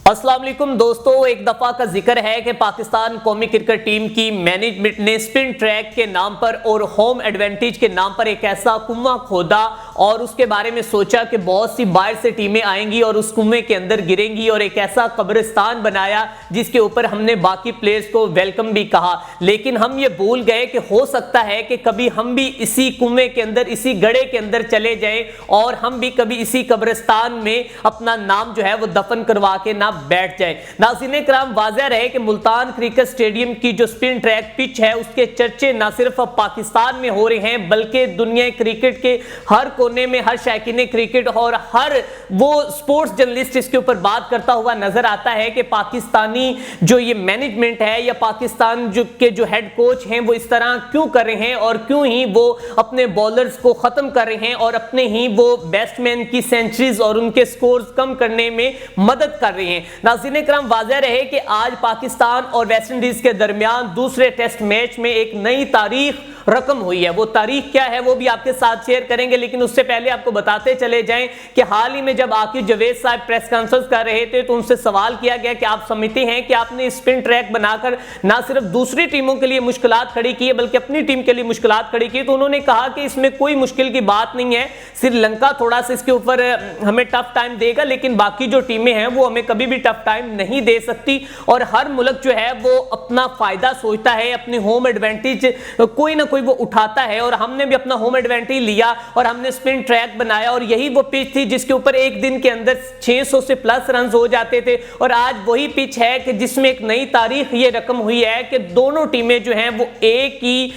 अस्सलाम वालेकुम दोस्तों, एक दफा का जिक्र है कि पाकिस्तान कौमी क्रिकेट टीम की मैनेजमेंट ने स्पिन ट्रैक के नाम पर और होम एडवांटेज के नाम पर एक ऐसा कुआं खोदा और उसके बारे में सोचा कि बहुत सी बाहर से टीमें आएंगी और उस कुएं के अंदर गिरेंगी और एक ऐसा कब्रिस्तान बनाया जिसके ऊपर हमने बाकी प्लेयर्स को वेलकम भी कहा। लेकिन हम ये भूल गए कि हो सकता है कि कभी हम भी इसी कुएं के अंदर, इसी गड्ढे के अंदर चले जाएं और हम भी कभी इसी कब्रिस्तान में अपना नाम जो है वो दफन करवा के ना बैठ जाए। नाज़रीन कराम, वाज़ेह रहे कि मुल्तान क्रिकेट स्टेडियम की जो स्पिन ट्रैक पिच है उसके चर्चे न सिर्फ पाकिस्तान में हो रहे हैं बल्कि दुनिया क्रिकेट के हर कोने में हर शौकीन क्रिकेट और हर वो स्पोर्ट्स जर्नलिस्ट इसके ऊपर बात करता हुआ नजर आता है कि पाकिस्तानी जो ये मैनेजमेंट है या पाकिस्तान जो हेड कोच हैं वो इस तरह क्यों कर रहे हैं और क्यों ही वो अपने बॉलर्स को खत्म कर रहे हैं और अपने ही वो बैट्समैन की सेंचुरीज और उनके स्कोर्स कम करने में मदद कर रहे हैं। नाज़रीन करम, वाज़ेह रहे कि आज पाकिस्तान और वेस्ट इंडीज के दरमियान दूसरे टेस्ट मैच में एक नई तारीख रकम हुई है। वो तारीख क्या है वो भी आपके साथ शेयर करेंगे, लेकिन उससे पहले आपको बताते चले जाएं कि हाल ही में जब आकिब जवेद साहब प्रेस कॉन्फ्रेंस कर रहे थे तो उनसे सवाल किया गया कि आप समझते हैं कि आपने स्पिन ट्रैक बनाकर ना सिर्फ दूसरी टीमों के लिए मुश्किलात खड़ी की है बल्कि अपनी टीम के लिए मुश्किलात खड़ी की। तो उन्होंने कहा कि इसमें कोई मुश्किल की बात नहीं है, श्रीलंका थोड़ा सा इसके ऊपर हमें टफ टाइम देगा लेकिन बाकी जो टीमें हैं वो हमें कभी भी टफ टाइम नहीं दे सकती और हर मुल्क जो है वो अपना फायदा सोचता है, अपनी होम एडवांटेज कोई ना कोई वो उठाता है और हमने भी अपना होम एडवांटेज लिया और हमने स्पिन ट्रैक बनाया और यही वो पिच थी जिसके ऊपर एक दिन के अंदर 600 से प्लस रन हो जाते थे। और आज वही पिच है कि जिसमें एक नई तारीख ये रकम हुई है कि दोनों टीमें जो हैं वो एक ही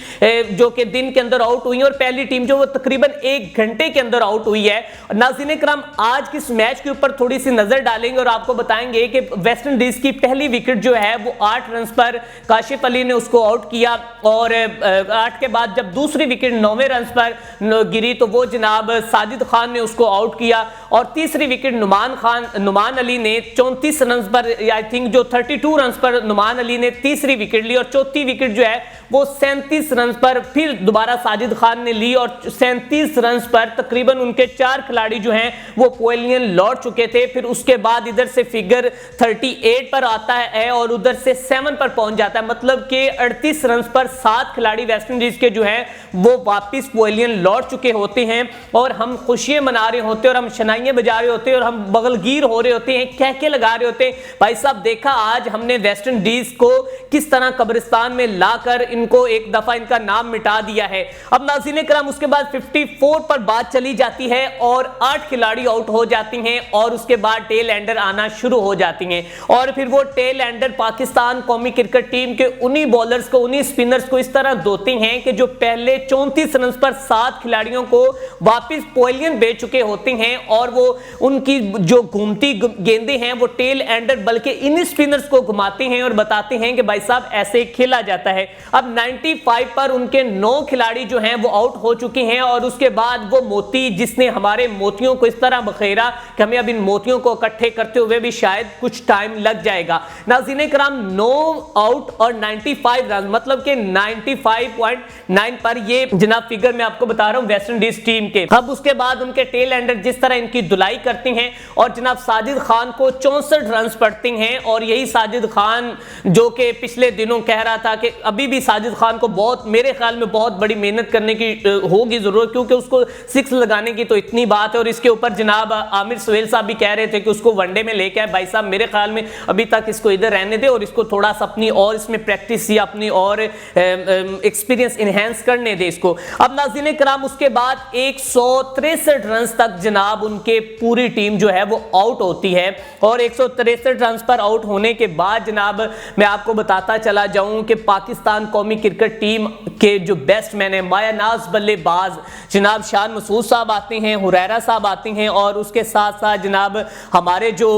जो कि दिन के अंदर आउट हुई और पहली टीम जो वो तकरीबन 1 घंटे के अंदर आउट हुई है। नाज़रीन करम, आज किस मैच के ऊपर थोड़ी सी नजर डालेंगे और आपको बताएंगे कि वेस्ट इंडीज की पहली विकेट जो है वो 8 रन पर काशिफ अली ने उसको आउट किया और 8 के बाद जब दूसरी विकेट 9वें रन पर गिरी तो वो जनाब साजिद खान ने उसको आउट किया और तीसरी विकेट नुमान अली ने 34 रन पर, आई थिंक जो 32 रन पर नुमान अली ने तीसरी विकेट ली और चौथी विकेट जो है वो 37 रन पर फिर दोबारा साजिद खान ने ली और 37 रन पर तकरीबन उनके 4 खिलाड़ी जो हैं वो पवेलियन लौट चुके थे। फिर उसके बाद इधर से फिगर 38 पर आता है और उधर से 7 पर पहुंच जाता है, मतलब कि 38 रन पर 7 खिलाड़ी वेस्ट इंडीज के जो है वो वापस पवेलियन लौट चुके होते हैं और हम खुशियां मना रहे होते हैं और हम शनाइयां बजा रहे होते हैं और हम बगलगीर हो रहे होते हैं, कहके लगा रहे होते हैं। भाई साहब, देखा आज हमने वेस्ट इंडीज को किस तरह कब्रिस्तान में लाकर इनको एक दफा इनका नाम मिटा दिया है। अब नाज़रीन करम, उसके बाद 54 पर बात चली जाती है और 8 खिलाड़ी आउट हो जाती हैं और उसके बाद टेल एंडर आना शुरू हो जाती हैं और फिर वो टेल एंडर पाकिस्तान कौमी क्रिकेट टीम के उन्हीं बॉलर्स को, उन्हीं स्पिनर्स को इस तरह धोते हैं कि जो पहले 34 रन पर 7 खिलाड़ियों को वापस पवेलियन भेज चुके होते हैं और वो उनकी जो घूमती गेंदें हैं वो टेल एंडर बल्कि इन स्पिनर्स को घुमाते हैं और बताते हैं कि भाई साहब ऐसे खेला जाता है। अब 95 पर उनके 9 खिलाड़ी जो हैं वो आउट हो चुके हैं और उसके बाद वो मोती जिसने हमारे मोतियों को इस तरह बखेरा कि हमें अब इन मोतियों को इकट्ठे करते हुए भी शायद कुछ टाइम लग जाएगा। नाज़रीन कराम, 9 आउट और 95 रन मतलब कि 95.9 पर ये जनाब फिगर मैं आपको बता रहा हूं वेस्ट इंडीज टीम के। अब उसके बाद उनके टेल एंडर जिस तरह इनकी धुलाई करते हैं और जनाब साजिद खान को 64 रन पड़ते हैं और यही साजिद खान जो कि पिछले दिनों कह रहा था कि अभी भी साजिद खान को बहुत, मेरे ख्याल में बहुत बड़ी मेहनत करने की होगी जरूरत क्योंकि उसको 6 लगाने की तो इतनी बात है और इसके ऊपर जनाब आमिर सुहेल साहब भी कह रहे थे कि उसको वनडे में लेके आए। भाई साहब, मेरे ख्याल में अभी तक इसको इधर रहने दे और इसको थोड़ा सा अपनी और इसमें प्रैक्टिस या अपनी और एक्सपीरियंस इनहेंस करने दे इसको। अब नाज़रीन कराम, उसके बाद 163 रन तक जनाब उनके पूरी टीम जो है वो आउट होती है और 163 रन पर आउट होने के बाद जनाब मैं आपको बताता चला जाऊं कि पाकिस्तान कौमी क्रिकेट टीम के जो बैट्समैन है मायानाज बल्लेबाज जनाब शान मसूद साहब आते हैं, हुरैरा साहब आते हैं और उसके साथ साथ जनाब हमारे जो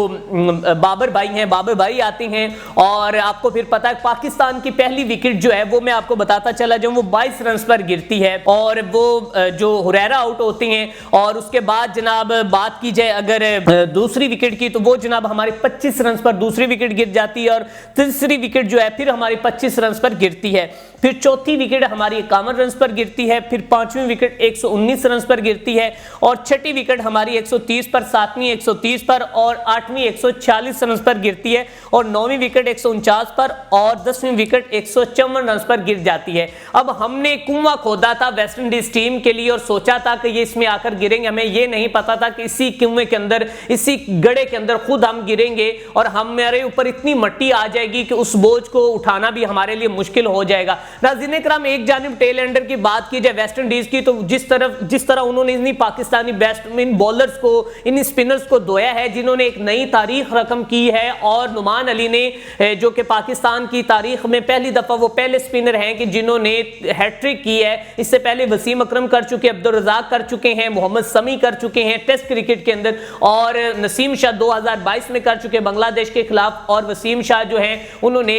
बाबर भाई हैं, बाबर भाई आते हैं और आपको फिर पता है पाकिस्तान की पहली विकेट जो है वो मैं आपको बताता चला जाऊं वो 22 रन पर गिरती है और वो जो हुरैरा आउट होती हैं और उसके बाद जनाब बात की जाए अगर दूसरी विकेट की तो वो जनाब हमारी 25 रन पर दूसरी विकेट गिर जाती है और तीसरी विकेट जो है फिर हमारी 25 रन पर गिरती है। फिर चौथी विकेट हमारी 51 रन पर गिरती है, फिर 5वीं विकेट 119 रन पर गिरती है और 6ठी विकेट हमारी 130 पर, 7वीं 130 पर और 8वीं 140 रन पर गिरती है और 9वीं विकेट 149 पर और 10वीं विकेट 154 रन पर गिर जाती है। अब हमने कुआं खोदा था वेस्ट इंडीज टीम के लिए और सोचा था कि ये इसमें आकर गिरेंगे, हमें ये नहीं पता था कि इसी कुएं के अंदर, इसी गड्ढे के अंदर खुद हम गिरेंगे और हमारे ऊपर इतनी मट्टी आ जाएगी कि उस बोझ को उठाना भी हमारे लिए मुश्किल हो जाएगा। नाज़रीन इकराम, एक जानिब टेल एंडर की बात की जाए वेस्ट इंडीज की, तो जिस तरह उन्होंने इन पाकिस्तानी बैट्समैन बॉलर्स को, इन स्पिनर्स को धोया है, जिन्होंने एक नई तारीख रकम की है और नुमान अली ने, जो कि पाकिस्तान की तारीख में पहली दफा वो पहले स्पिनर हैं कि जिन्होंने हैट्रिक की है। इससे पहले वसीम अकरम कर चुके, अब्दुल रज़ाक कर चुके हैं, मोहम्मद समी कर चुके हैं टेस्ट क्रिकेट के अंदर और नसीम शाह 2022 में कर चुके बांग्लादेश के खिलाफ और वसीम शाह जो हैं उन्होंने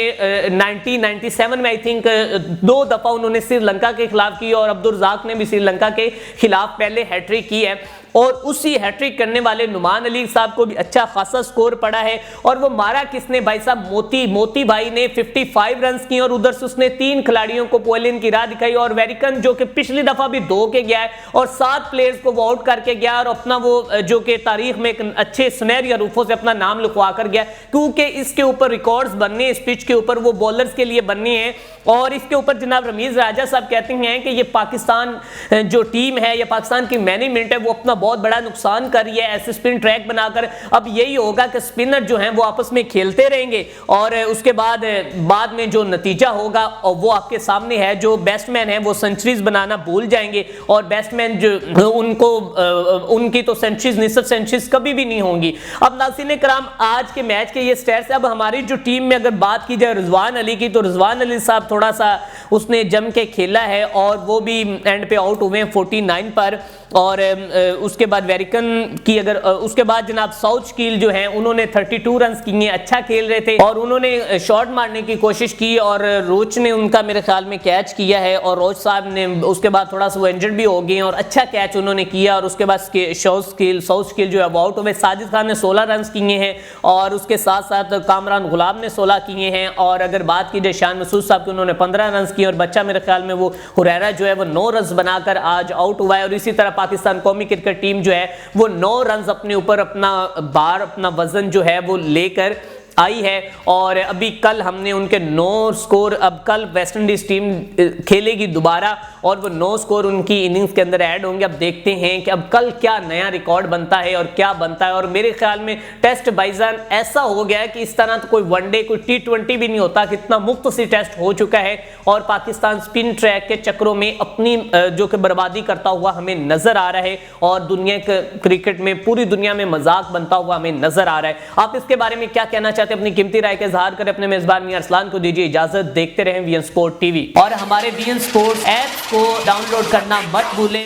1997 में आई थिंक 2 दफा उन्होंने श्रीलंका के खिलाफ की और अब्दुल रज़ाक ने भी श्रीलंका के खिलाफ पहले हैट्रिक की है। और उसी हैट्रिक करने वाले नुमान अली साहब को भी अच्छा खासा स्कोर पड़ा है और वो मारा किसने भाई साहब, मोती भाई ने 55 रन किए और उधर से उसने 3 खिलाड़ियों को पोलिन की राह दिखाई और वेरिकन जो कि पिछली दफा भी 2 के गया है और 7 प्लेयर्स को वो आउट करके गया और अपना वो जो कि तारीख में एक अच्छे सुनहरी रूपों से अपना नाम लिखवा कर गया, क्योंकि इसके ऊपर रिकॉर्ड्स बनने, इस पिच के ऊपर वो बॉलर्स के लिए बनने हैं। और इसके ऊपर जनाब रमीज राजा साहब कहते हैं कि ये पाकिस्तान जो टीम है या पाकिस्तान की मैनेजमेंट है वो अपना बहुत बड़ा नुकसान कर रही है ऐसे स्पिन ट्रैक बनाकर। अब यही होगा कि स्पिनर जो हैं वो आपस में खेलते रहेंगे और उसके बाद में जो नतीजा होगा और वो आपके सामने है। जो बैट्समैन है वो सेंचुरीज बनाना भूल जाएंगे और बैट्समैन जो उनकी तो सेंचुरीज, निसफ सेंचुरीज कभी भी नहीं होंगी। अब नाज़रीन कराम, आज के मैच के ये स्टैट्स। अब हमारी जो टीम में अगर बात की जाए रिजवान अली की, तो रिजवान अली साहब थोड़ा सा उसने जम के खेला है और वो भी एंड पे आउट हुए 49 पर। और उसके बाद वेरिकन की अगर उसके बाद जनाब साउथ स्कील जो हैं उन्होंने 32 रन किए, अच्छा खेल रहे थे और उन्होंने शॉट मारने की कोशिश की और रोच ने उनका मेरे ख्याल में कैच किया है और रोच साहब ने उसके बाद थोड़ा सा वो इंजर्ड भी हो गए और अच्छा कैच उन्होंने किया और उसके बाद साउथ स्कील जो है आउट हुए। साजिद खान ने 16 रन किए हैं और उसके साथ साथ कामरान गुलाम ने 16 किए हैं और अगर बात की जाए शान मसूद साहब की, उन्होंने 15 रन किए और बच्चा मेरे ख्याल में वो हुरैरा जो है वो 9 रन बनाकर आज आउट हुआ है। और इसी तरह पाकिस्तान कौमी क्रिकेट टीम जो है वो 9 रन अपने ऊपर अपना वजन जो है वो लेकर आई है और अभी कल हमने उनके 9 स्कोर, अब कल वेस्ट इंडीज टीम खेलेगी दोबारा और वो 9 स्कोर उनकी इनिंग्स के अंदर ऐड होंगे। अब देखते हैं कि अब कल क्या नया रिकॉर्ड बनता है और क्या बनता है। और मेरे ख्याल में टेस्ट भाईजान ऐसा हो गया है कि इस तरह तो कोई वनडे, कोई T20 भी नहीं होता, कितना मुफ्त सी टेस्ट हो चुका है और पाकिस्तान स्पिन ट्रैक के चक्रों में अपनी जो कि बर्बादी करता हुआ हमें नजर आ रहा है और दुनिया के क्रिकेट में, पूरी दुनिया में मजाक बनता हुआ हमें नजर आ रहा है। आप इसके बारे में क्या कहना चाहते हैं? अपनी कीमती राय का इजहार करें। अपने मेजबान मियां अरसलान को दीजिए इजाजत। देखते रहें वीएन स्पोर्ट टीवी और हमारे वीएन स्पोर्ट ऐप को डाउनलोड करना मत भूलें।